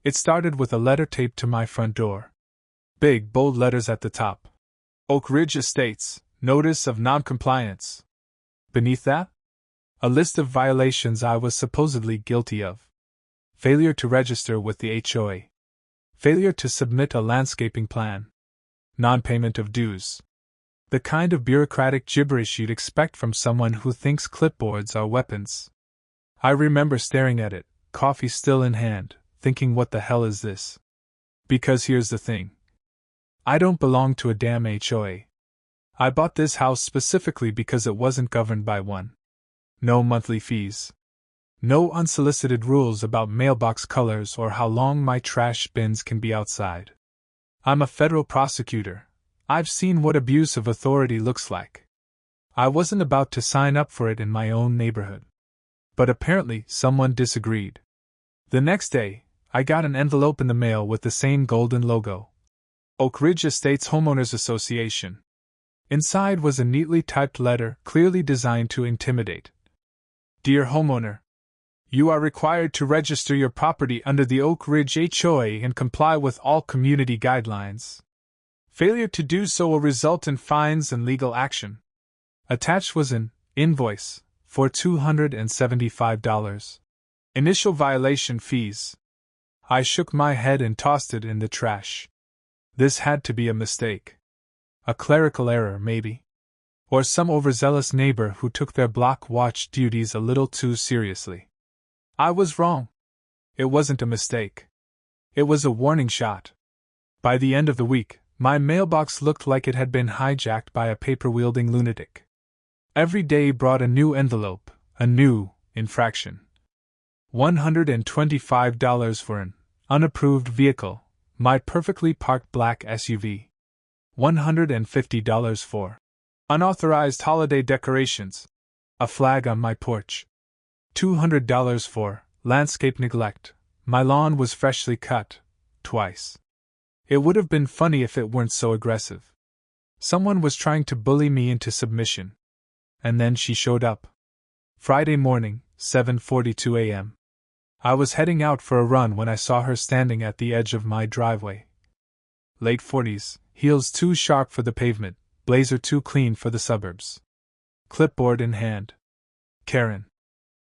It started with a letter taped to my front door. Big, bold letters at the top. Oak Ridge Estates, Notice of Noncompliance. Beneath that, a list of violations I was supposedly guilty of. Failure to register with the HOA. Failure to submit a landscaping plan. Non-payment of dues. The kind of bureaucratic gibberish you'd expect from someone who thinks clipboards are weapons. I remember staring at it, coffee still in hand, thinking, what the hell is this? Because here's the thing. I don't belong to a damn HOA. I bought this house specifically because it wasn't governed by one. No monthly fees. No unsolicited rules about mailbox colors or how long my trash bins can be outside. I'm a federal prosecutor. I've seen what abuse of authority looks like. I wasn't about to sign up for it in my own neighborhood. But apparently someone disagreed. The next day, I got an envelope in the mail with the same golden logo. Oak Ridge Estates Homeowners Association. Inside was a neatly typed letter clearly designed to intimidate. Dear homeowner, you are required to register your property under the Oak Ridge HOA and comply with all community guidelines. Failure to do so will result in fines and legal action. Attached was an invoice for $275. Initial violation fees. I shook my head and tossed it in the trash. This had to be a mistake. A clerical error, maybe. Or some overzealous neighbor who took their block watch duties a little too seriously. I was wrong. It wasn't a mistake. It was a warning shot. By the end of the week, my mailbox looked like it had been hijacked by a paper-wielding lunatic. Every day brought a new envelope, a new infraction. $125 for an unapproved vehicle, my perfectly parked black SUV. $150 for unauthorized holiday decorations, a flag on my porch. $200 for landscape neglect, my lawn was freshly cut, twice. It would have been funny if it weren't so aggressive. Someone was trying to bully me into submission. And then she showed up. Friday morning, 7:42 a.m. I was heading out for a run when I saw her standing at the edge of my driveway. Late 40s, heels too sharp for the pavement, blazer too clean for the suburbs. Clipboard in hand. Karen.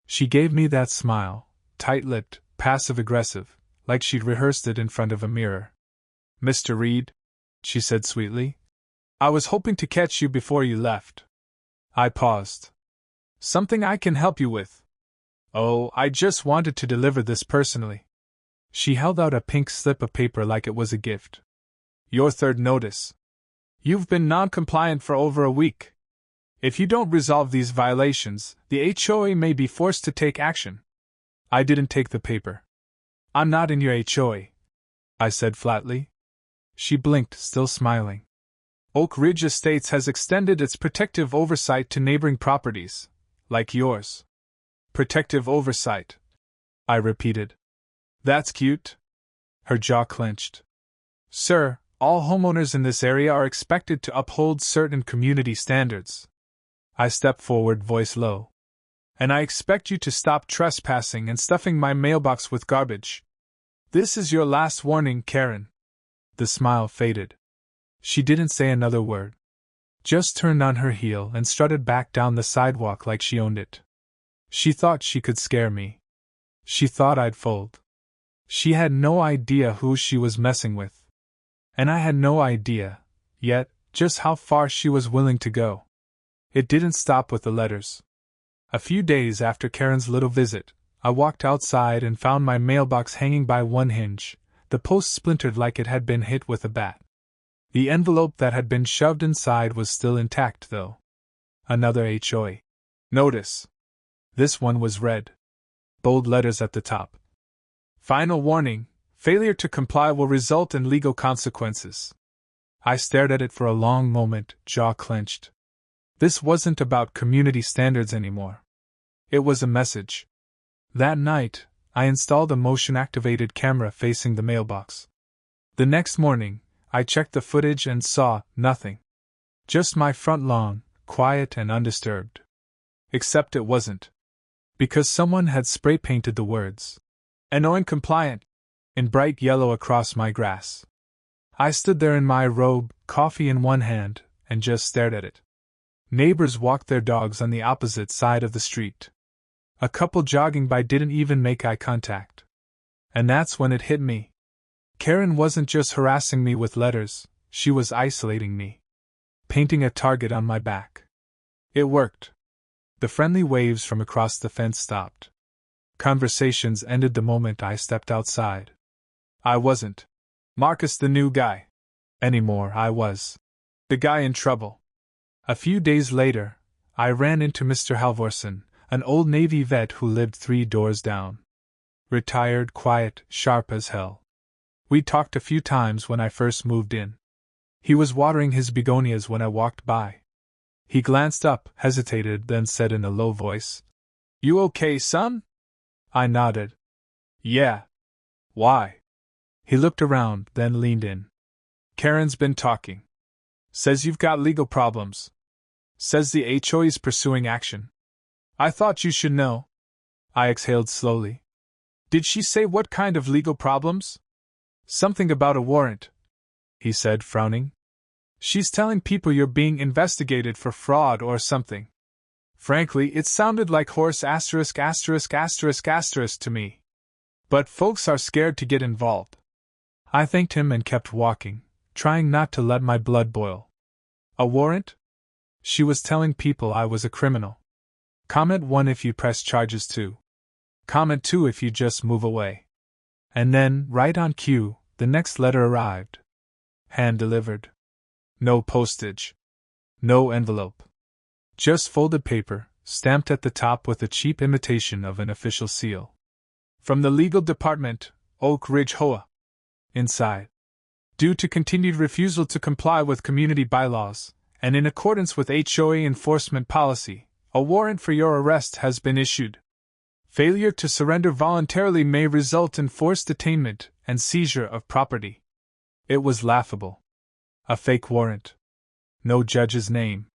She gave me that smile, tight-lipped, passive-aggressive, like she'd rehearsed it in front of a mirror. Mr. Reed, she said sweetly, I was hoping to catch you before you left. I paused. Something I can help you with? Oh, I just wanted to deliver this personally. She held out a pink slip of paper like it was a gift. Your third notice. You've been non-compliant for over a week. If you don't resolve these violations, the HOA may be forced to take action. I didn't take the paper. I'm not in your HOA, I said flatly. She blinked, still smiling. Oak Ridge Estates has extended its protective oversight to neighboring properties, like yours. Protective oversight, I repeated. That's cute. Her jaw clenched. Sir, all homeowners in this area are expected to uphold certain community standards. I stepped forward, voice low. And I expect you to stop trespassing and stuffing my mailbox with garbage. This is your last warning, Karen. The smile faded. She didn't say another word. Just turned on her heel and strutted back down the sidewalk like she owned it. She thought she could scare me. She thought I'd fold. She had no idea who she was messing with. And I had no idea, yet, just how far she was willing to go. It didn't stop with the letters. A few days after Karen's little visit, I walked outside and found my mailbox hanging by one hinge, the post splintered like it had been hit with a bat. The envelope that had been shoved inside was still intact, though. Another HOA notice. This one was red. Bold letters at the top. Final warning, failure to comply will result in legal consequences. I stared at it for a long moment, jaw clenched. This wasn't about community standards anymore. It was a message. That night, I installed a motion-activated camera facing the mailbox. The next morning, I checked the footage and saw nothing. Just my front lawn, quiet and undisturbed. Except it wasn't. Because someone had spray-painted the words, "Annoying compliant," in bright yellow across my grass. I stood there in my robe, coffee in one hand, and just stared at it. Neighbors walked their dogs on the opposite side of the street. A couple jogging by didn't even make eye contact. And that's when it hit me. Karen wasn't just harassing me with letters, she was isolating me. Painting a target on my back. It worked. The friendly waves from across the fence stopped. Conversations ended the moment I stepped outside. I wasn't Marcus the new guy anymore, I was the guy in trouble. A few days later, I ran into Mr. Halvorson, an old Navy vet who lived 3 doors down. Retired, quiet, sharp as hell. We talked a few times when I first moved in. He was watering his begonias when I walked by. He glanced up, hesitated, then said in a low voice, "You okay, son?" I nodded. "Yeah." "Why?" He looked around, then leaned in. "Karen's been talking. Says you've got legal problems. Says the HOA's pursuing action. I thought you should know." I exhaled slowly. "Did she say what kind of legal problems?" "Something about a warrant," he said, frowning. "She's telling people you're being investigated for fraud or something. Frankly, it sounded like horse ***** to me. But folks are scared to get involved." I thanked him and kept walking, trying not to let my blood boil. A warrant? She was telling people I was a criminal. Comment 1 if you press charges 2. Comment 2 if you just move away. And then, right on cue, the next letter arrived. Hand-delivered. No postage. No envelope. Just folded paper, stamped at the top with a cheap imitation of an official seal. From the legal department, Oak Ridge HOA. Inside. Due to continued refusal to comply with community bylaws, and in accordance with HOA enforcement policy, a warrant for your arrest has been issued. Failure to surrender voluntarily may result in forced detainment and seizure of property. It was laughable. A fake warrant. No judge's name.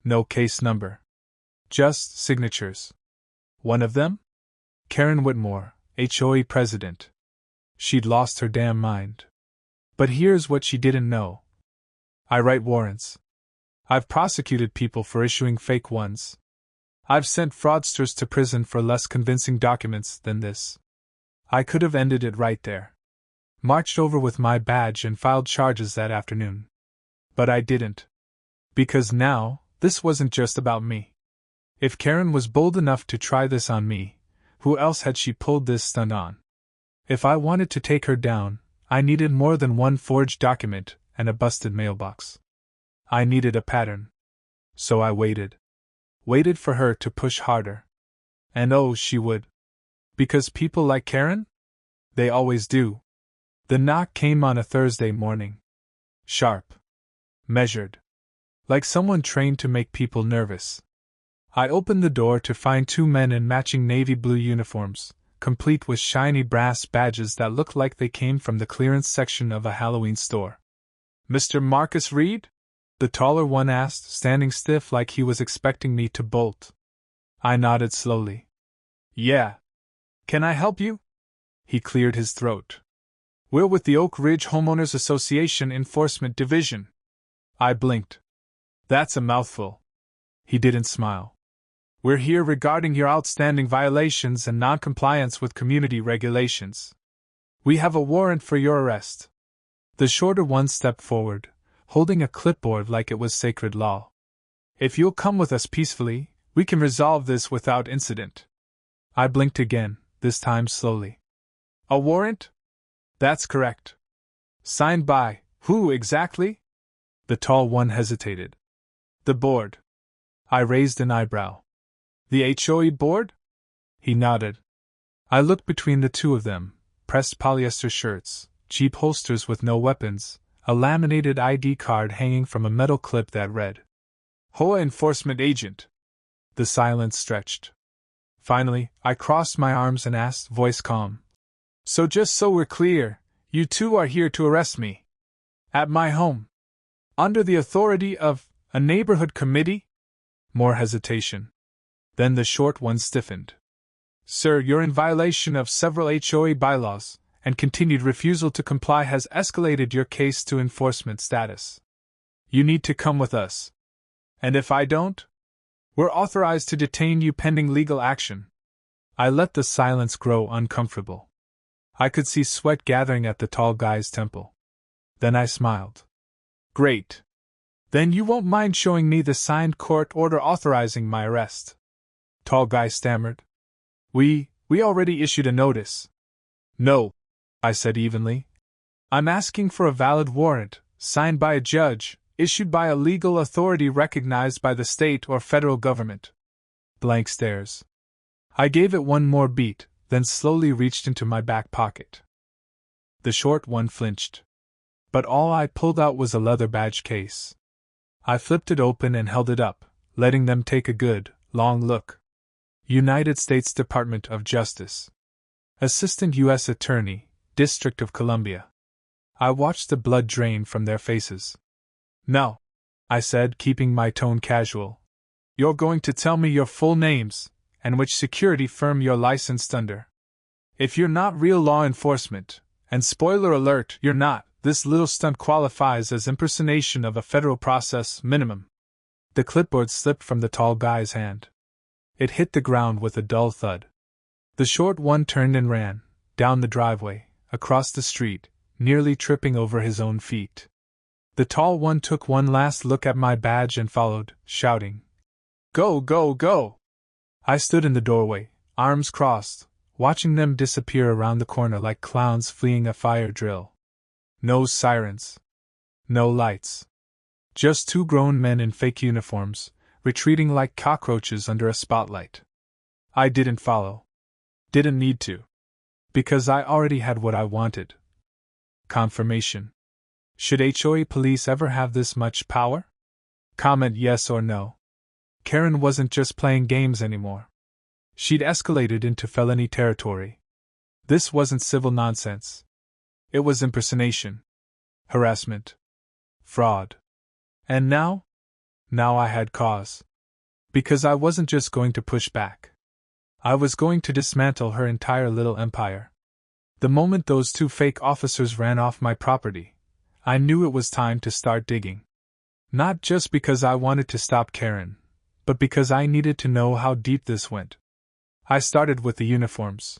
No case number. Just signatures. One of them? Karen Whitmore, HOA president. She'd lost her damn mind. But here's what she didn't know. I write warrants. I've prosecuted people for issuing fake ones. I've sent fraudsters to prison for less convincing documents than this. I could have ended it right there. Marched over with my badge and filed charges that afternoon. But I didn't. Because now, this wasn't just about me. If Karen was bold enough to try this on me, who else had she pulled this stunt on? If I wanted to take her down, I needed more than one forged document and a busted mailbox. I needed a pattern. So I waited. Waited for her to push harder. And oh, she would. Because people like Karen? They always do. The knock came on a Thursday morning. Sharp. Measured. Like someone trained to make people nervous. I opened the door to find 2 men in matching navy blue uniforms, complete with shiny brass badges that looked like they came from the clearance section of a Halloween store. "Mr. Marcus Reed?" the taller one asked, standing stiff like he was expecting me to bolt. I nodded slowly. "Yeah. Can I help you?" He cleared his throat. "We're with the Oak Ridge Homeowners Association Enforcement Division." I blinked. "That's a mouthful." He didn't smile. "We're here regarding your outstanding violations and non-compliance with community regulations. We have a warrant for your arrest." The shorter one stepped forward, holding a clipboard like it was sacred law. "If you'll come with us peacefully, we can resolve this without incident." I blinked again, this time slowly. "A warrant?" "That's correct." "Signed by who exactly?" The tall one hesitated. "The board." I raised an eyebrow. "The HOA board?" He nodded. I looked between the 2 of them, pressed polyester shirts, cheap holsters with no weapons, a laminated ID card hanging from a metal clip that read, "HOA Enforcement Agent." The silence stretched. Finally, I crossed my arms and asked, voice calm, "So just so we're clear, you 2 are here to arrest me? At my home? Under the authority of a neighborhood committee?" More hesitation. Then the short one stiffened. "Sir, you're in violation of several HOA bylaws, and continued refusal to comply has escalated your case to enforcement status. You need to come with us. And if I don't, we're authorized to detain you pending legal action. I let the silence grow uncomfortable. I could see sweat gathering at the tall guy's temple. Then I smiled. Great. Then you won't mind showing me the signed court order authorizing my arrest. Tall guy stammered. We already issued a notice. No, I said evenly. I'm asking for a valid warrant, signed by a judge, issued by a legal authority recognized by the state or federal government. Blank stares. I gave it one more beat, then slowly reached into my back pocket. The short one flinched. But all I pulled out was a leather badge case. I flipped it open and held it up, letting them take a good, long look. United States Department of Justice. Assistant U.S. Attorney, District of Columbia. I watched the blood drain from their faces. No, I said, keeping my tone casual. You're going to tell me your full names, and which security firm you're licensed under. If you're not real law enforcement, and spoiler alert, you're not, this little stunt qualifies as impersonation of a federal process minimum. The clipboard slipped from the tall guy's hand. It hit the ground with a dull thud. The short one turned and ran, down the driveway, across the street, nearly tripping over his own feet. The tall one took one last look at my badge and followed, shouting, Go, go, go! I stood in the doorway, arms crossed, watching them disappear around the corner like clowns fleeing a fire drill. No sirens. No lights. Just two grown men in fake uniforms, retreating like cockroaches under a spotlight. I didn't follow. Didn't need to. Because I already had what I wanted. Confirmation. Should HOA police ever have this much power? Comment yes or no. Karen wasn't just playing games anymore. She'd escalated into felony territory. This wasn't civil nonsense. It was impersonation. Harassment. Fraud. And now? Now I had cause. Because I wasn't just going to push back. I was going to dismantle her entire little empire. The moment those two fake officers ran off my property, I knew it was time to start digging. Not just because I wanted to stop Karen, but because I needed to know how deep this went. I started with the uniforms.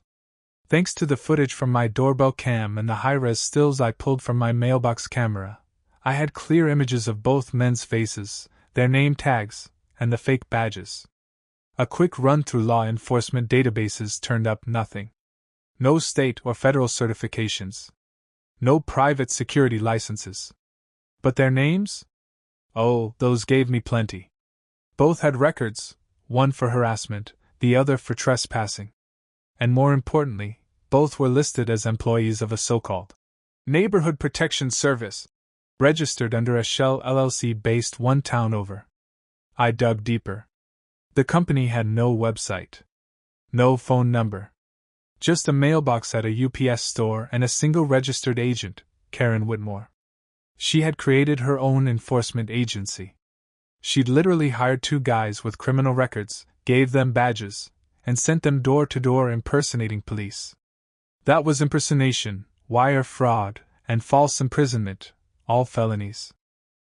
Thanks to the footage from my doorbell cam and the high-res stills I pulled from my mailbox camera, I had clear images of both men's faces, their name tags, and the fake badges. A quick run through law enforcement databases turned up nothing. No state or federal certifications. No private security licenses. But their names? Oh, those gave me plenty. Both had records, one for harassment, the other for trespassing. And more importantly, both were listed as employees of a so-called Neighborhood Protection Service, registered under a shell LLC based one town over. I dug deeper. The company had no website. No phone number. Just a mailbox at a UPS store and a single registered agent, Karen Whitmore. She had created her own enforcement agency. She'd literally hired two guys with criminal records, gave them badges, and sent them door to door impersonating police. That was impersonation, wire fraud, and false imprisonment, all felonies.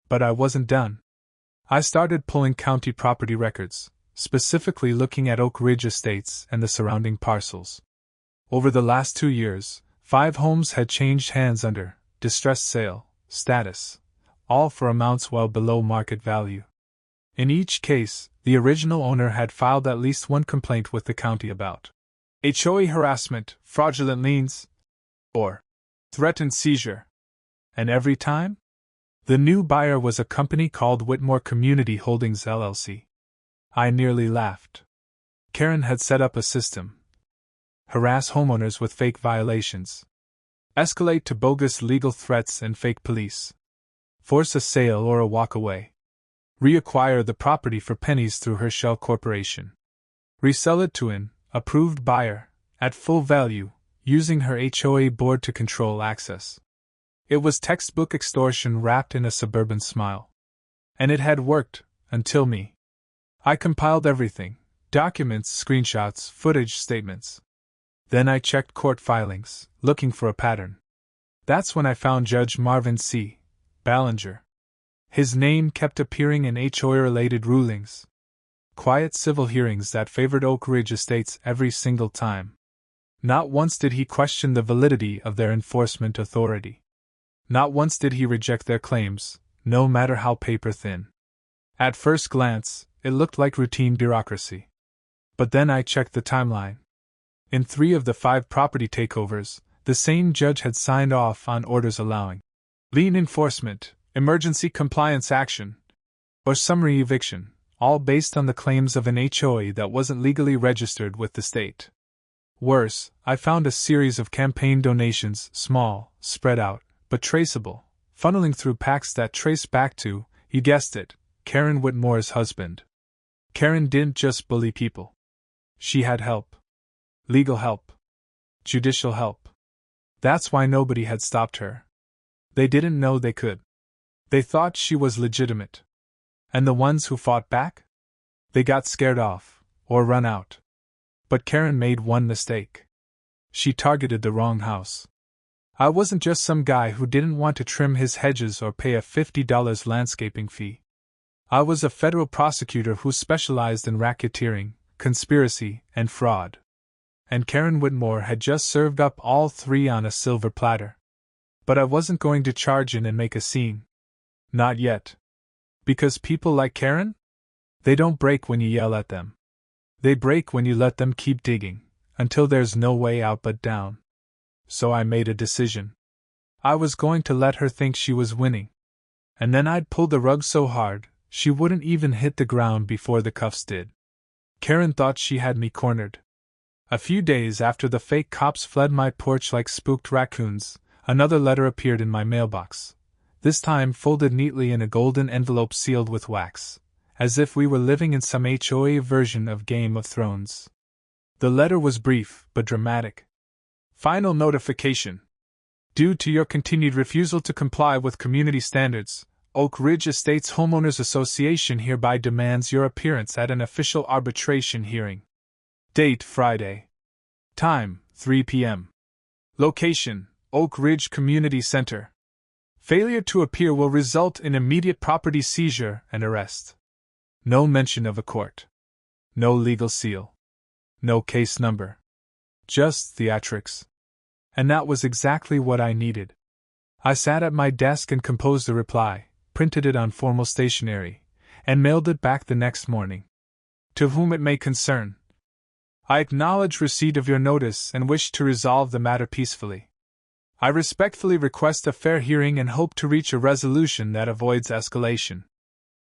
But I wasn't done. I started pulling county property records, specifically looking at Oak Ridge Estates and the surrounding parcels. Over the last 2 years, 5 homes had changed hands under distressed sale status, all for amounts well below market value. In each case, the original owner had filed at least one complaint with the county about HOA harassment, fraudulent liens, or threatened seizure. And every time? The new buyer was a company called Whitmore Community Holdings LLC. I nearly laughed. Karen had set up a system. Harass homeowners with fake violations. Escalate to bogus legal threats and fake police. Force a sale or a walk away. Reacquire the property for pennies through her shell corporation. Resell it to an approved buyer at full value, using her HOA board to control access. It was textbook extortion wrapped in a suburban smile. And it had worked, until me. I compiled everything: documents, screenshots, footage, statements. Then I checked court filings, looking for a pattern. That's when I found Judge Marvin C. Ballinger. His name kept appearing in HOA-related rulings. Quiet civil hearings that favored Oak Ridge Estates every single time. Not once did he question the validity of their enforcement authority. Not once did he reject their claims, no matter how paper-thin. At first glance, it looked like routine bureaucracy. But then I checked the timeline. In 3 of the 5 property takeovers, the same judge had signed off on orders allowing lien enforcement, emergency compliance action, or summary eviction, all based on the claims of an HOA that wasn't legally registered with the state. Worse, I found a series of campaign donations, small, spread out, but traceable, funneling through PACs that traced back to, you guessed it, Karen Whitmore's husband. Karen didn't just bully people. She had help. Legal help. Judicial help. That's why nobody had stopped her. They didn't know they could. They thought she was legitimate. And the ones who fought back? They got scared off, or run out. But Karen made one mistake. She targeted the wrong house. I wasn't just some guy who didn't want to trim his hedges or pay a $50 landscaping fee. I was a federal prosecutor who specialized in racketeering, conspiracy, and fraud. And Karen Whitmore had just served up all 3 on a silver platter. But I wasn't going to charge in and make a scene. Not yet. Because people like Karen? They don't break when you yell at them. They break when you let them keep digging, until there's no way out but down. So I made a decision. I was going to let her think she was winning. And then I'd pull the rug so hard, she wouldn't even hit the ground before the cuffs did. Karen thought she had me cornered. A few days after the fake cops fled my porch like spooked raccoons, another letter appeared in my mailbox. This time folded neatly in a golden envelope sealed with wax, as if we were living in some HOA version of Game of Thrones. The letter was brief, but dramatic. Final notification. Due to your continued refusal to comply with community standards, Oak Ridge Estates Homeowners Association hereby demands your appearance at an official arbitration hearing. Date Friday. Time 3 p.m. Location Oak Ridge Community Center. Failure to appear will result in immediate property seizure and arrest. No mention of a court. No legal seal. No case number. Just theatrics. And that was exactly what I needed. I sat at my desk and composed a reply, printed it on formal stationery, and mailed it back the next morning. To whom it may concern. I acknowledge receipt of your notice and wish to resolve the matter peacefully. I respectfully request a fair hearing and hope to reach a resolution that avoids escalation.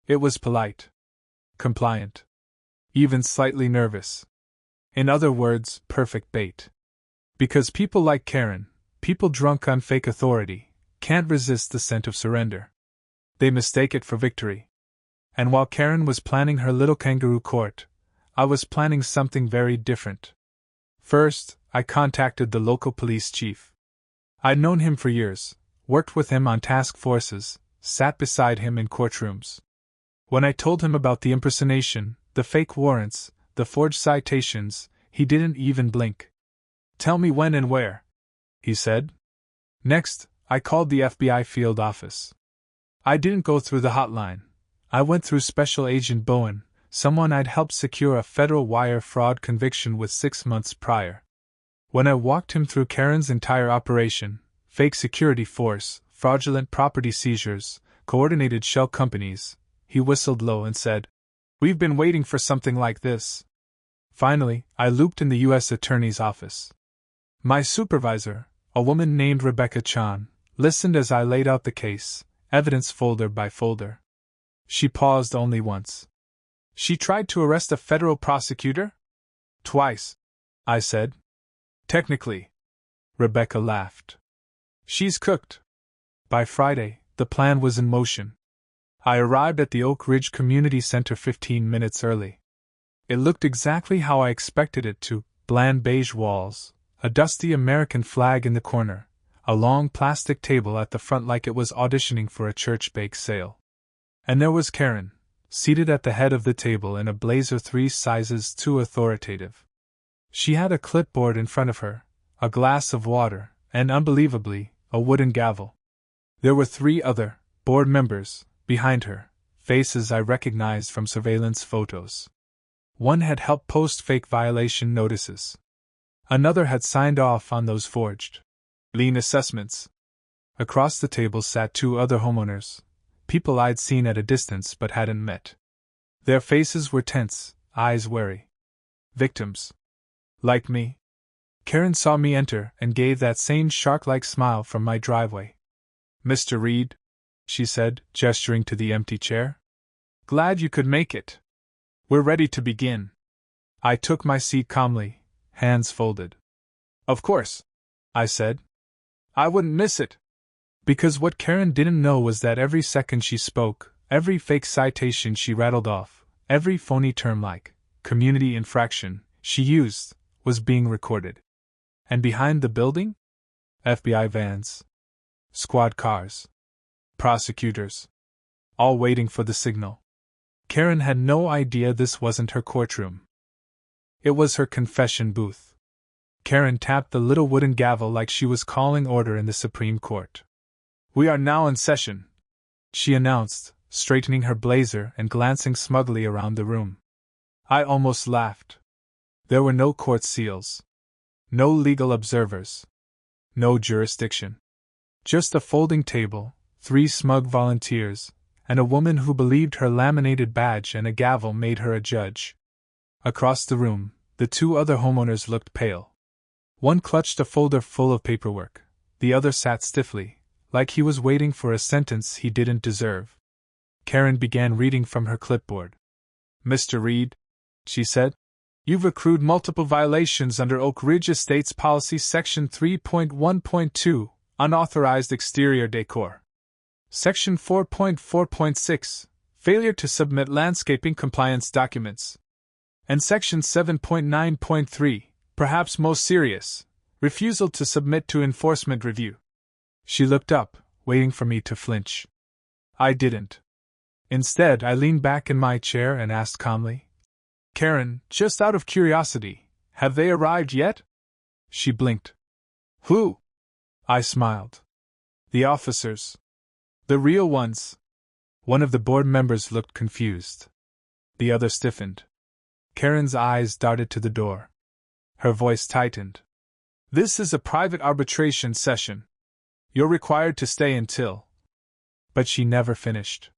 It was polite. Compliant. Even slightly nervous. In other words, perfect bait. Because people like Karen, people drunk on fake authority, can't resist the scent of surrender. They mistake it for victory. And while Karen was planning her little kangaroo court, I was planning something very different. First, I contacted the local police chief. I'd known him for years, worked with him on task forces, sat beside him in courtrooms. When I told him about the impersonation, the fake warrants, the forged citations, he didn't even blink. Tell me when and where, he said. Next, I called the FBI field office. I didn't go through the hotline. I went through Special Agent Bowen, someone I'd helped secure a federal wire fraud conviction with 6 months prior. When I walked him through Karen's entire operation, fake security force, fraudulent property seizures, coordinated shell companies, he whistled low and said, "We've been waiting for something like this." Finally, I looped in the U.S. Attorney's office. My supervisor, a woman named Rebecca Chan, listened as I laid out the case, evidence folder by folder. She paused only once. "She tried to arrest a federal prosecutor?" "Twice," I said. "Technically." Rebecca laughed. "She's cooked." By Friday, the plan was in motion. I arrived at the Oak Ridge Community Center 15 minutes early. It looked exactly how I expected it to: bland beige walls, a dusty American flag in the corner, a long plastic table at the front like it was auditioning for a church bake sale. And there was Karen, seated at the head of the table in a blazer 3 sizes too authoritative. She had a clipboard in front of her, a glass of water, and unbelievably, a wooden gavel. There were 3 other board members behind her, faces I recognized from surveillance photos. One had helped post fake violation notices. Another had signed off on those forged lien assessments. Across the table sat 2 other homeowners, people I'd seen at a distance but hadn't met. Their faces were tense, eyes wary. Victims. Like me. Karen saw me enter and gave that same shark-like smile from my driveway. "Mr. Reed," she said, gesturing to the empty chair. "Glad you could make it. We're ready to begin." I took my seat calmly, hands folded. "Of course," I said. "I wouldn't miss it." Because what Karen didn't know was that every second she spoke, every fake citation she rattled off, every phony term like community infraction she used, was being recorded. And behind the building? FBI vans. Squad cars. Prosecutors. All waiting for the signal. Karen had no idea this wasn't her courtroom. It was her confession booth. Karen tapped the little wooden gavel like she was calling order in the Supreme Court. "We are now in session," she announced, straightening her blazer and glancing smugly around the room. I almost laughed. There were no court seals. No legal observers. No jurisdiction. Just a folding table, 3 smug volunteers, and a woman who believed her laminated badge and a gavel made her a judge. Across the room, the 2 other homeowners looked pale. One clutched a folder full of paperwork, the other sat stiffly, like he was waiting for a sentence he didn't deserve. Karen began reading from her clipboard. "Mr. Reed," she said, "you've accrued multiple violations under Oak Ridge Estates Policy Section 3.1.2, Unauthorized Exterior Decor. Section 4.4.6, Failure to submit landscaping compliance documents. And Section 7.9.3, perhaps most serious, refusal to submit to enforcement review." She looked up, waiting for me to flinch. I didn't. Instead, I leaned back in my chair and asked calmly, "Karen, just out of curiosity, have they arrived yet?" She blinked. "Who?" I smiled. "The officers. The real ones." One of the board members looked confused. The other stiffened. Karen's eyes darted to the door. Her voice tightened. "This is a private arbitration session. You're required to stay until..." But she never finished.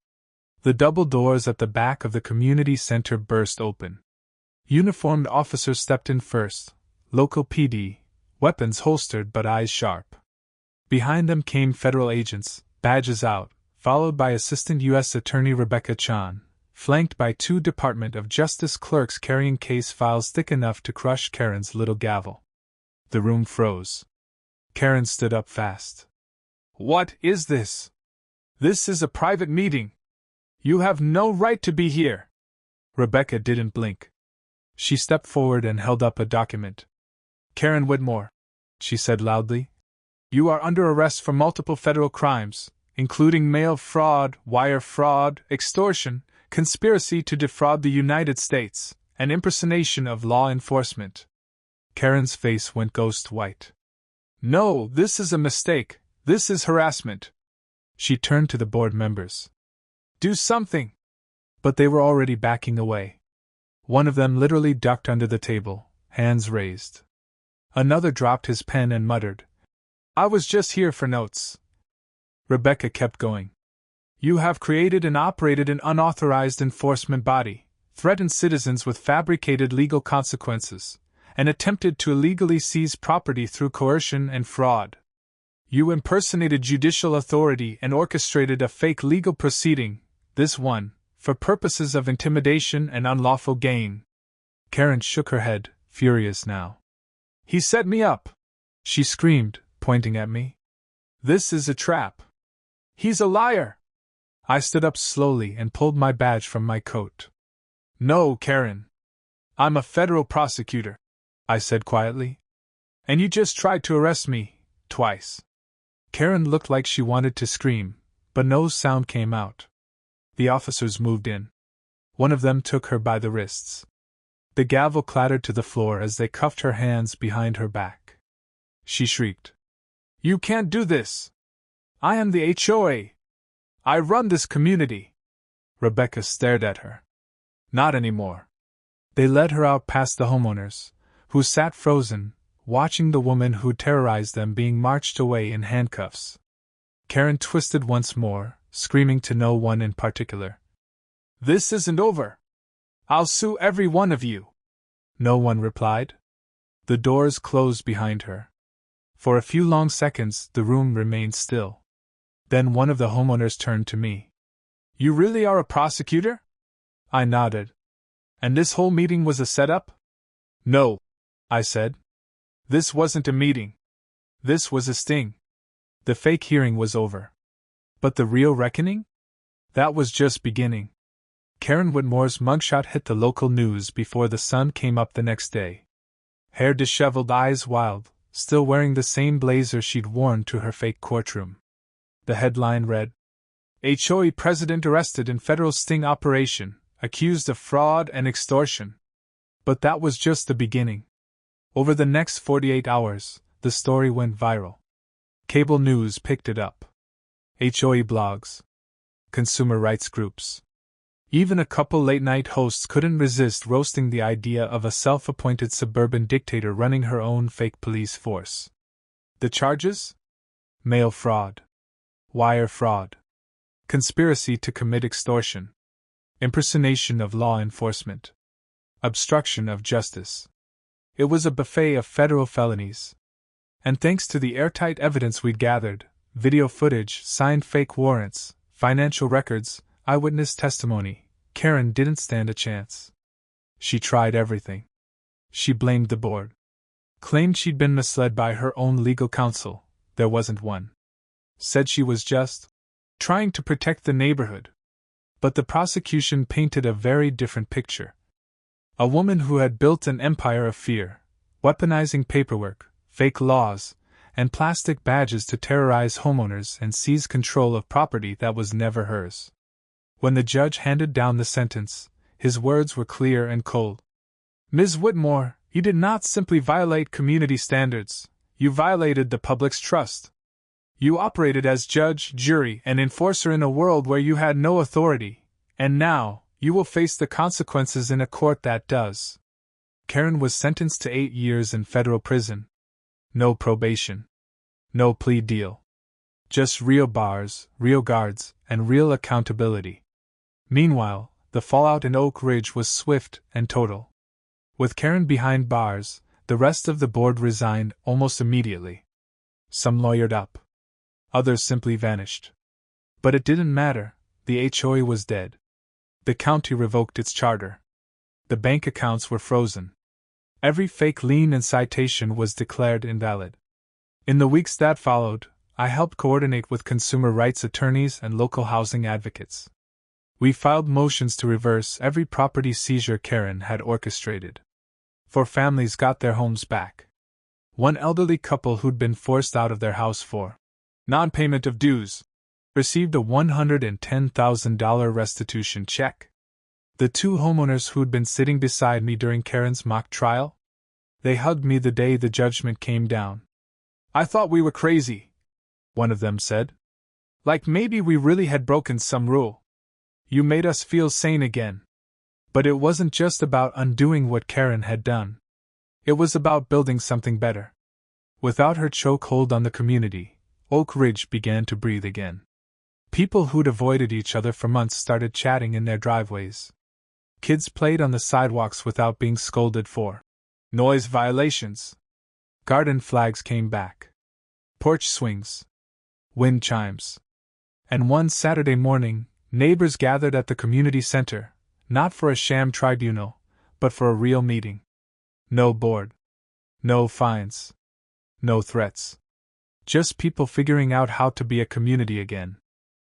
The double doors at the back of the community center burst open. Uniformed officers stepped in first, local PD, weapons holstered but eyes sharp. Behind them came federal agents, badges out, followed by Assistant U.S. Attorney Rebecca Chan, flanked by 2 Department of Justice clerks carrying case files thick enough to crush Karen's little gavel. The room froze. Karen stood up fast. "What is this? This is a private meeting. You have no right to be here." Rebecca didn't blink. She stepped forward and held up a document. "Karen Whitmore," she said loudly, "you are under arrest for multiple federal crimes, including mail fraud, wire fraud, extortion, conspiracy to defraud the United States, and impersonation of law enforcement." Karen's face went ghost white. "No, this is a mistake. This is harassment." She turned to the board members. "Do something!" But they were already backing away. One of them literally ducked under the table, hands raised. Another dropped his pen and muttered, "I was just here for notes." Rebecca kept going. "You have created and operated an unauthorized enforcement body, threatened citizens with fabricated legal consequences, and attempted to illegally seize property through coercion and fraud. You impersonated judicial authority and orchestrated a fake legal proceeding, this one, for purposes of intimidation and unlawful gain." Karen shook her head, furious now. "He set me up!" she screamed, pointing at me. "This is a trap. He's a liar!" I stood up slowly and pulled my badge from my coat. "No, Karen. I'm a federal prosecutor," I said quietly. "And you just tried to arrest me, twice." Karen looked like she wanted to scream, but no sound came out. The officers moved in. One of them took her by the wrists. The gavel clattered to the floor as they cuffed her hands behind her back. She shrieked, "You can't do this! I am the HOA! I run this community!" Rebecca stared at her. Not anymore. They led her out past the homeowners, who sat frozen, watching the woman who terrorized them being marched away in handcuffs. Karen twisted once more, screaming to no one in particular, "This isn't over! I'll sue every one of you!" No one replied. The doors closed behind her. For a few long seconds the room remained still. Then one of the homeowners turned to me. "You really are a prosecutor?" I nodded. "And this whole meeting was a setup?" "No," I said. "This wasn't a meeting. This was a sting." The fake hearing was over. But the real reckoning? That was just beginning. Karen Whitmore's mugshot hit the local news before the sun came up the next day. Hair disheveled, eyes wild, still wearing the same blazer she'd worn to her fake courtroom. The headline read, "HOA President Arrested in Federal Sting Operation, Accused of Fraud and Extortion." But that was just the beginning. Over the next 48 hours, the story went viral. Cable news picked it up. HOA blogs. Consumer rights groups. Even a couple late-night hosts couldn't resist roasting the idea of a self-appointed suburban dictator running her own fake police force. The charges? Mail fraud. Wire fraud. Conspiracy to commit extortion. Impersonation of law enforcement. Obstruction of justice. It was a buffet of federal felonies. And thanks to the airtight evidence we'd gathered, video footage, signed fake warrants, financial records, eyewitness testimony, Karen didn't stand a chance. She tried everything. She blamed the board. Claimed she'd been misled by her own legal counsel, there wasn't one. Said she was just trying to protect the neighborhood. But the prosecution painted a very different picture. A woman who had built an empire of fear, weaponizing paperwork, fake laws, and plastic badges to terrorize homeowners and seize control of property that was never hers. When the judge handed down the sentence, his words were clear and cold. "Ms. Whitmore, you did not simply violate community standards, you violated the public's trust. You operated as judge, jury, and enforcer in a world where you had no authority, and now, you will face the consequences in a court that does." Karen was sentenced to 8 years in federal prison. No probation. No plea deal. Just real bars, real guards, and real accountability. Meanwhile, the fallout in Oak Ridge was swift and total. With Karen behind bars, the rest of the board resigned almost immediately. Some lawyered up. Others simply vanished. But it didn't matter, the HOA was dead. The county revoked its charter. The bank accounts were frozen. Every fake lien and citation was declared invalid. In the weeks that followed, I helped coordinate with consumer rights attorneys and local housing advocates. We filed motions to reverse every property seizure Karen had orchestrated. 4 families got their homes back. One elderly couple who'd been forced out of their house for non-payment of dues received a $110,000 restitution check. The 2 homeowners who'd been sitting beside me during Karen's mock trial? They hugged me the day the judgment came down. "I thought we were crazy," one of them said. "Like maybe we really had broken some rule. You made us feel sane again." But it wasn't just about undoing what Karen had done. It was about building something better. Without her chokehold on the community, Oak Ridge began to breathe again. People who'd avoided each other for months started chatting in their driveways. Kids played on the sidewalks without being scolded for noise violations. Garden flags came back. Porch swings. Wind chimes. And one Saturday morning, neighbors gathered at the community center, not for a sham tribunal, but for a real meeting. No board. No fines. No threats. Just people figuring out how to be a community again.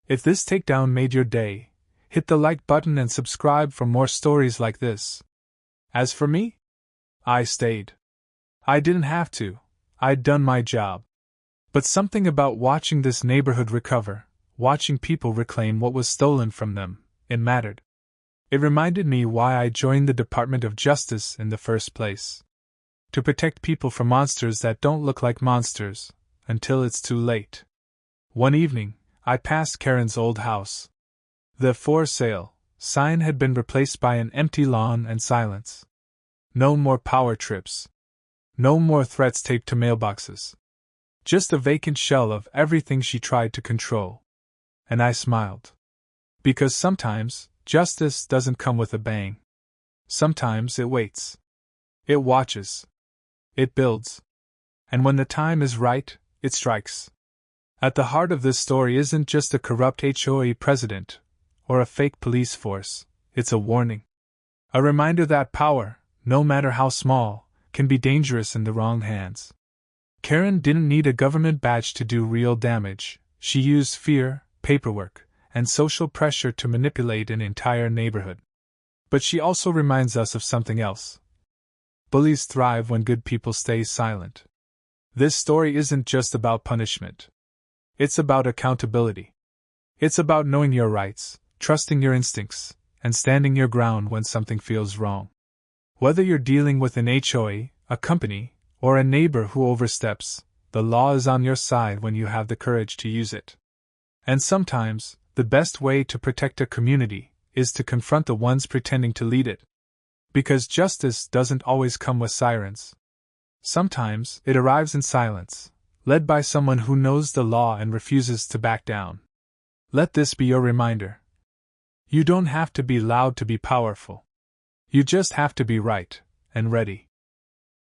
If this takedown made your day, hit the like button and subscribe for more stories like this. As for me, I stayed. I didn't have to, I'd done my job. But something about watching this neighborhood recover, watching people reclaim what was stolen from them, it mattered. It reminded me why I joined the Department of Justice in the first place. To protect people from monsters that don't look like monsters, until it's too late. One evening, I passed Karen's old house. The "For Sale" sign had been replaced by an empty lawn and silence. No more power trips. No more threats taped to mailboxes. Just a vacant shell of everything she tried to control. And I smiled. Because sometimes, justice doesn't come with a bang. Sometimes it waits. It watches. It builds. And when the time is right, it strikes. At the heart of this story isn't just a corrupt HOA president, or a fake police force, it's a warning. A reminder that power, no matter how small, can be dangerous in the wrong hands. Karen didn't need a government badge to do real damage. She used fear, paperwork, and social pressure to manipulate an entire neighborhood. But she also reminds us of something else. Bullies thrive when good people stay silent. This story isn't just about punishment. It's about accountability. It's about knowing your rights, trusting your instincts, and standing your ground when something feels wrong. Whether you're dealing with an HOA, a company, or a neighbor who oversteps, the law is on your side when you have the courage to use it. And sometimes, the best way to protect a community is to confront the ones pretending to lead it. Because justice doesn't always come with sirens. Sometimes it arrives in silence, led by someone who knows the law and refuses to back down. Let this be your reminder. You don't have to be loud to be powerful. You just have to be right and ready.